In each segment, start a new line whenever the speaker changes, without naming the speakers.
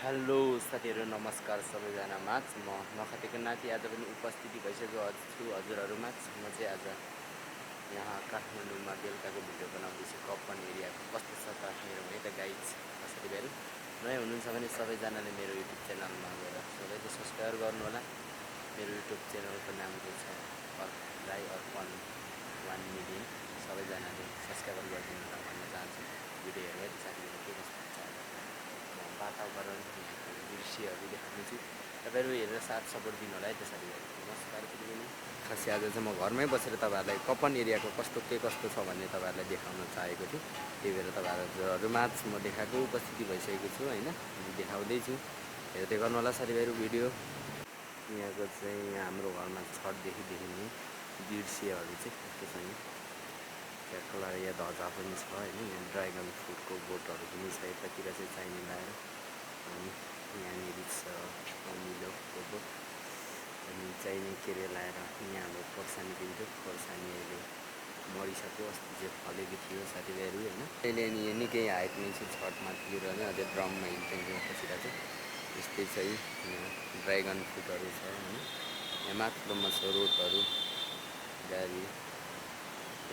Hello साथीहरू नमस्कार सबैजनामा म नखटेको नाति आज पनि उपस्थिति भइसक्यो छु हजुरहरूमा। म चाहिँ आज यहाँ काठमाडौँमा बेलुकाको भिडियो बनाउँदैछु। कपन एरियाको कस्तो छ त मेरो यता गाइड साथीभाइहरू नयाँ हुनुहुन्छ भने सबैजनाले मेरो युट्युब च्यानलमा गएर सबैले सब्सक्राइब गर्नुहोला। मेरो युट्युब च्यानलको नाम चाहिँ छ राई अर्पण 1 मिलियन। सबैजनाले सब्सक्राइब गरिदिनु होला भन्न चाहन्छु। भिडियो हेरेर साथीहरू के कस्तो हुन्छ वातावरण यहाँको दृश्यहरू देखाउनेछु। तपाईँहरू हेरेर साथ सपोर्ट दिनु होला है त साथीभाइ। नमस्कार फेरि पनि। खासै आज चाहिँ म घरमै बसेर तपाईँहरूलाई कपन एरियाको कस्तो के कस्तो छ भन्ने तपाईँहरूलाई देखाउन चाहेको थिएँ। त्यही भएर तपाईँहरूमाझ म देखाएको उपस्थिति भइसकेको छु होइन, देखाउँदैछु। हेर्दै गर्नु होला साथीभाइहरू भिडियो। यहाँको चाहिँ हाम्रो घरमा छतदेखि देखिने दृश्यहरू चाहिँ कस्तो छ यहाँ। त्यहाँको यहाँ ध्वजा पनि छ होइन। यहाँ ड्रागन फ्रुटको बोटहरू पनि छ। यतातिर चाहिँ चाहिने लाएर अनि यहाँनिर छ अमिलोको बोट अनि चाहिने के अरे लाएर यहाँ हाम्रो खोर्सानी दिन्थ्यो। खोर्सानी अहिले मरिसक्यो, अस्ति चाहिँ फलेको थियो साथीभाइहरू होइन। अहिले अनि निकै हाइटमै चाहिँ छतमा थियो र अझै ड्रममा हिँड्थ्यो पछिर चाहिँ यस्तै छ। यहाँ ड्रागन फ्रुटहरू छ होइन। यहाँ माथिल्लोमा छ रोडहरू गाडी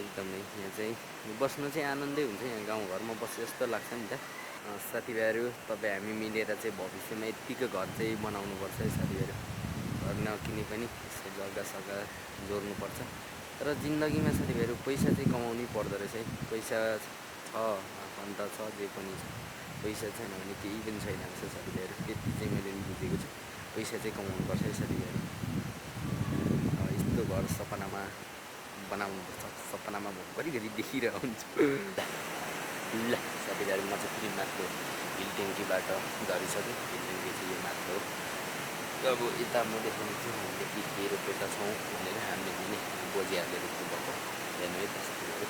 एकदमै। यहाँ चाहिँ बस्नु चाहिँ आनन्दै हुन्छ। यहाँ गाउँघरमा बसे जस्तो लाग्छ नि त साथीभाइहरू। तपाईँ हामी मिलेर चाहिँ भविष्यमा यत्तिको घर चाहिँ बनाउनुपर्छ है साथीभाइहरू। घर नकिने पनि यसो जग्गा सग्गा जोड्नुपर्छ। तर जिन्दगीमा साथीभाइहरू पैसा चाहिँ कमाउनै पर्दो रहेछ है। पैसा छ आफन्त छ जे पनि छ, पैसा छैन भने केही पनि छैन रहेछ साथीभाइहरू। त्यति चाहिँ मैले बुझेको छु। पैसा चाहिँ कमाउनुपर्छ है साथीभाइहरू। यस्तो घर सपनामा बनाउनुपर्छ। सपनामा म घरिघरि देखिरहेको हुन्छु। ल साथीभाइहरू म चाहिँ फेरि माथिल्लो हिल ट्याङ्कीबाट झरिसकेँ। हिल ट्याङ्की चाहिँ यो माथिल्लो अब यता म देखाउने छु। हामीले के रोपेका छौँ भनेर हामीले नै बोजीहरूले रोप्नु भएको हेर्नु है त साथीभाइहरू।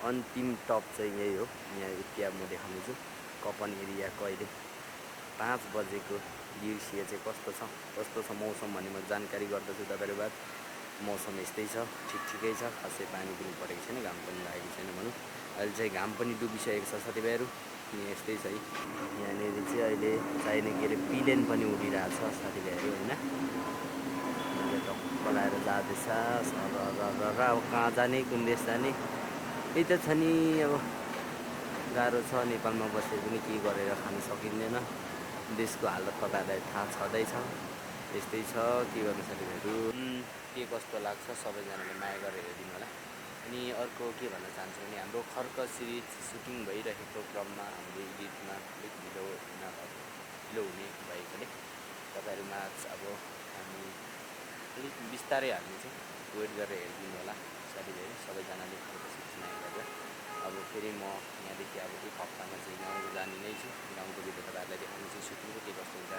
अन्तिम टप चाहिँ यही हो। यहाँ यति म देखाउने छु कपन एरियाको अहिले 5 बजेको दृश्य चाहिँ कस्तो छ मौसम भन्ने म जानकारी गर्दछु तपाईँहरूबाट। मौसम यस्तै छ, ठिकै छ। खासै पानी पनि परेको छैन, घाम पनि लागेको छैन भनौँ। अहिले चाहिँ घाम पनि डुबिसकेको छ साथीभाइहरू। यहाँ यस्तै छ है। यहाँनिर चाहिँ अहिले चाहिने के अरे पिलेन पनि उडिरहेको छ साथीभाइहरू होइन। टक्क लगाएर जाँदैछ सर। अब कहाँ जाने, कुन देश जाने यही त छ नि। अब गाह्रो छ नेपालमा बसेर पनि केही गरेर खान सकिँदैन। देशको हालत तपाईँहरूलाई थाहा छँदैछ। यस्तै छ के गर्नु साथीभाइहरू। के कस्तो लाग्छ सबैजनाले माया गरेर हेरिदिनु होला। अनि अर्को के भन्न चाहन्छु भने हाम्रो खर्क सिरिज सुटिङ भइरहेको क्रममा हामीले एडिटमा अलिक ढिलो हुने भएकोले तपाईँहरूमा अब हामी अलिक बिस्तारै हाल्नेछु। वेट गरेर हेरिदिनु होला साथीभाइहरू। सबैजनाले खर्क सिरिज माया गरेर अब फेरि म यहाँदेखि अब एक हप्तामा चाहिँ गाउँ जाने नै छु। गाउँको भिडियो तपाईँहरूलाई देखाउने छु सुटिङको के कस्तो हुन्छ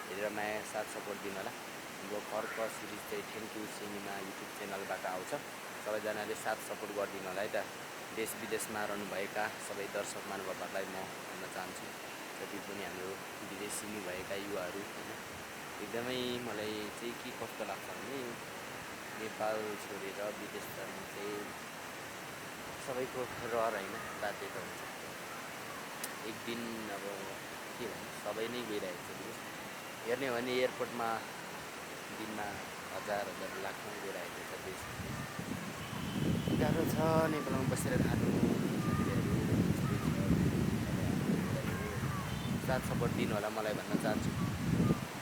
हेरेर माया साथ सपोर्ट दिनु होला। हाम्रो खर्क सिरिज चाहिँ थ्याङ्क यू सिनेमा युट्युब च्यानलबाट आउँछ। सबैजनाले साथ सपोर्ट गरिदिनु होला है त। देश विदेशमा रहनुभएका सबै दर्शक महानुभावहरूलाई म भन्न चाहन्छु, जति पनि हाम्रो विदेशी भएका युवाहरू होइन, एकदमै मलाई चाहिँ के कस्तो लाग्छ भने नेपाल छोडेर विदेश जानु चाहिँ सबैको रहर होइन, बाध्यता हुन्छ। एक दिन अब के भन्नु सबै नै गइरहेको छ विदेश हेर्ने हो भने एयरपोर्टमा दिनमा हजार लाखमा गइरहेको छ देश। गाह्रो छ नेपालमा बसेर खानु साथीभाइहरू। साथ सपोर्ट दिनु होला मलाई भन्न चाहन्छु।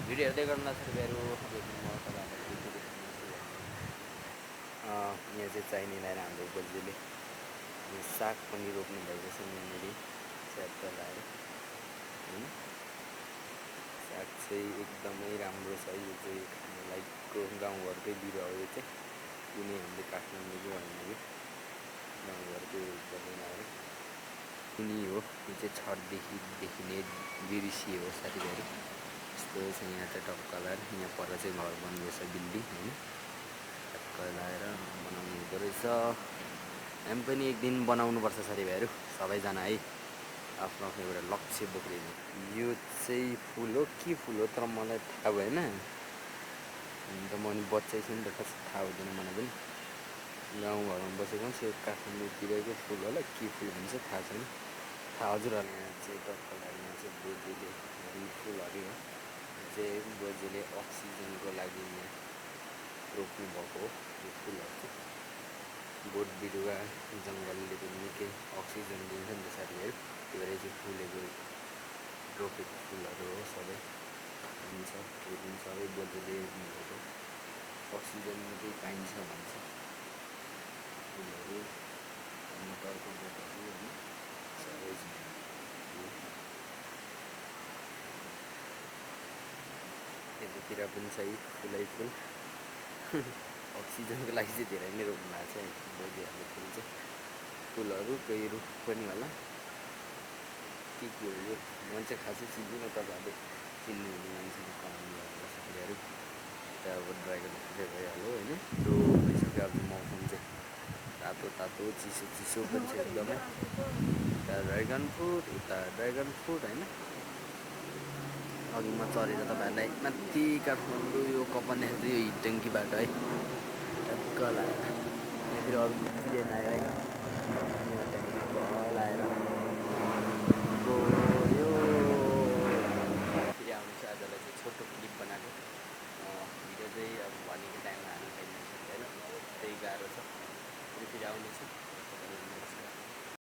भिडियो हेर्दै गर्नु साथीभाइहरू। अब म तपाईँहरूलाई के देखाउनेछु यहाँ चाहिँ चाहिने लाएर हाम्रो बोजूले साग पनि रोप्नु भएको छ यहाँनिर च्याप्टा लाएर होइन। साग चाहिँ एकदमै राम्रो छ। यो चाहिँ खानु लाइकको गाउँघरकै बिरुवा हो। यो चाहिँ कुनै हामीले काठमाडौँको होइन, यो गाउँघरकै एकदमै लाएर कुनै हो। यो चाहिँ छतदेखि देखिने दृश्य हो साथीभाइहरू। यस्तो छ यहाँ चाहिँ टक्क लाएर यहाँ पर चाहिँ घर बन्दैछ बिल्डिङ होइन। टक्क लाएर बनाउनु हुँदो रहेछ। हामी पनि एक दिन बनाउनुपर्छ साथीभाइहरू सबैजना है। आफ्नो आफ्नो एउटा लक्ष्य बोक्रिनु। यो चाहिँ फुल हो के फुल हो तर मलाई थाहा भएन। अन्त म नि बच्चै छु नि त खास थाहा हुँदैन मलाई पनि। गाउँघरमा बसेको यो काठमाडौँतिरको फुल होला के फुल भन्छ थाहा छैन। थाहा हजुरहरूलाई यहाँ चाहिँ टक्क लाएर यहाँ चाहिँ बोजूले फुलहरू चाहिँ बोजूले अक्सिजनको लागि यहाँ रोप्नु भएको हो यो फुलहरू चाहिँ। बोट बिरुवा जङ्गलले पनि निकै अक्सिजन दिन्छ नि त साथीहरू, त्यही भएर चाहिँ फुलेको रोपेको फुलहरू हो सबै दिन्छ। त्यो पनि सबै बोजूले रोप्नुभएको अक्सिजन निकै पाइन्छ भन्छ फुलहरू, मटरको बोटहरू होइन सबै छ। यतातिर पनि छ फुलै फुल अक्सिजनको लागि चाहिँ धेरै नै रोप्नु भएको छ है बोजूहरूले फुल चाहिँ। फुलहरू कोही रुख पनि होला के हो यो म चाहिँ खासै चिन्दिनँ, तपाईँहरूले चिन्नुहुने मान्छेले कमेन्ट गर्नु साथीहरू। यता अब ड्रागन फ्रुटै भइहाल्यो होइन, त्यो भइसक्यो अब मौसम चाहिँ तातो तातो चिसो चिसो पनि छ एकदमै। उता ड्रागन फ्रुट होइन। अघि म चढेर तपाईँहरूलाई माथि काठमाडौँ यो कपन देखाएको यो हिट ट्याङ्कीबाट है टक्क लगाएर यहाँतिर अरू डिजाइन आयो होइन, यो ट्याङ्की लगाएर गयो। फेरि आउनु चाहिँ आजलाई चाहिँ छोटो क्लिप बनाएको भिडियो चाहिँ अब भनेको टाइममा हाल्नु पाइँदैन होइन, त्यही गाह्रो छ। फेरि आउनेछु। नमस्कार।